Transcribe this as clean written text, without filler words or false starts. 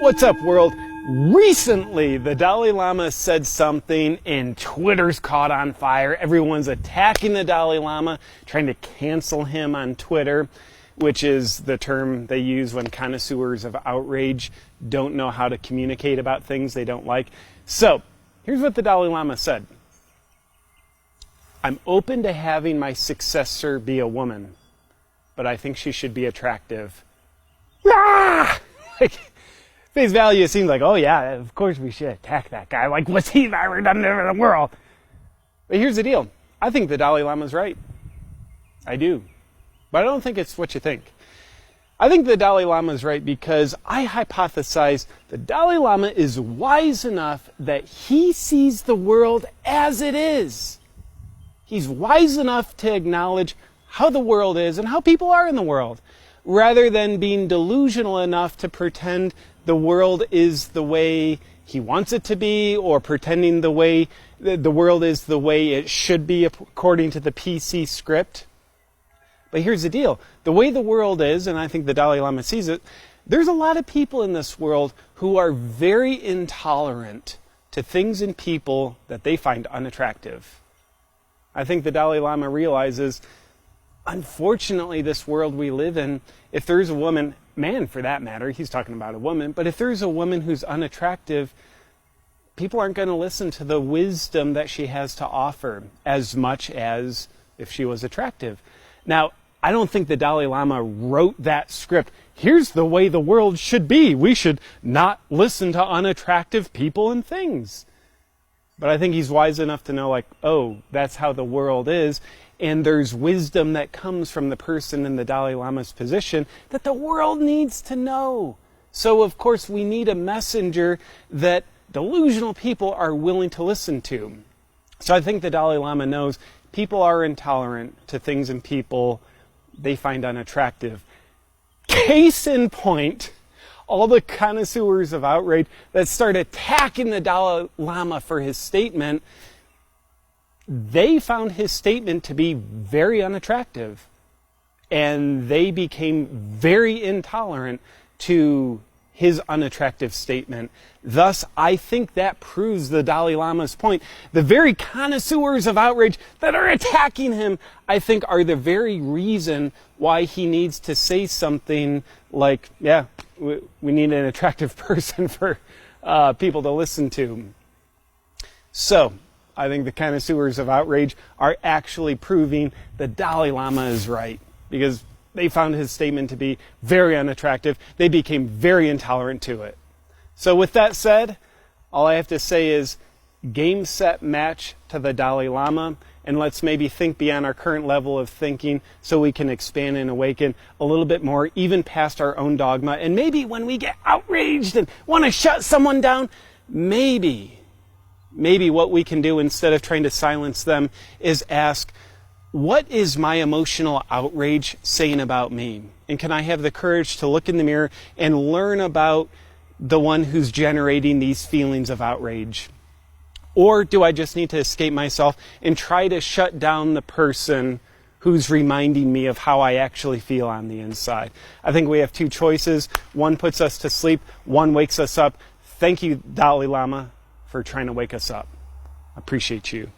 What's up, world? Recently, the Dalai Lama said something and Twitter's caught on fire. Everyone's attacking the Dalai Lama, trying to cancel him on Twitter, which is the term they use when connoisseurs of outrage don't know how to communicate about things they don't like. So, here's what the Dalai Lama said. I'm open to having my successor be a woman, but I think she should be attractive. Ah! Face value, it seems like, oh yeah, of course we should attack that guy. Like, what's he ever done in the world? But here's the deal. I think the Dalai Lama's right. I do. But I don't think it's what you think. I think the Dalai Lama's right because I hypothesize the Dalai Lama is wise enough that he sees the world as it is. He's wise enough to acknowledge how the world is and how people are in the world, rather than being delusional enough to pretend the world is the way he wants it to be, or pretending the world is the way it should be according to the PC script. But here's the deal. The way the world is, and I think the Dalai Lama sees it, there's a lot of people in this world who are very intolerant to things and people that they find unattractive. I think the Dalai Lama realizes, unfortunately, this world we live in, if there's a woman, man for that matter, he's talking about a woman, but if there's a woman who's unattractive, people aren't going to listen to the wisdom that she has to offer as much as if she was attractive. Now, I don't think the Dalai Lama wrote that script. Here's the way the world should be. We should not listen to unattractive people and things. But I think he's wise enough to know, like, oh, that's how the world is. And there's wisdom that comes from the person in the Dalai Lama's position that the world needs to know. So, of course, we need a messenger that delusional people are willing to listen to. So I think the Dalai Lama knows people are intolerant to things and people they find unattractive. Case in point, all the connoisseurs of outrage that start attacking the Dalai Lama for his statement, they found his statement to be very unattractive. And they became very intolerant to his unattractive statement. Thus, I think that proves the Dalai Lama's point. The very connoisseurs of outrage that are attacking him, I think, are the very reason why he needs to say something like, yeah, we need an attractive person for people to listen to. So, I think the connoisseurs of outrage are actually proving the Dalai Lama is right, because they found his statement to be very unattractive. They became very intolerant to it. So with that said, all I have to say is game, set, match to the Dalai Lama, and let's maybe think beyond our current level of thinking so we can expand and awaken a little bit more, even past our own dogma. And maybe when we get outraged and want to shut someone down, maybe what we can do instead of trying to silence them is ask, what is my emotional outrage saying about me? And can I have the courage to look in the mirror and learn about the one who's generating these feelings of outrage? Or do I just need to escape myself and try to shut down the person who's reminding me of how I actually feel on the inside? I think we have two choices. One puts us to sleep, one wakes us up. Thank you, Dalai Lama, for trying to wake us up. I appreciate you.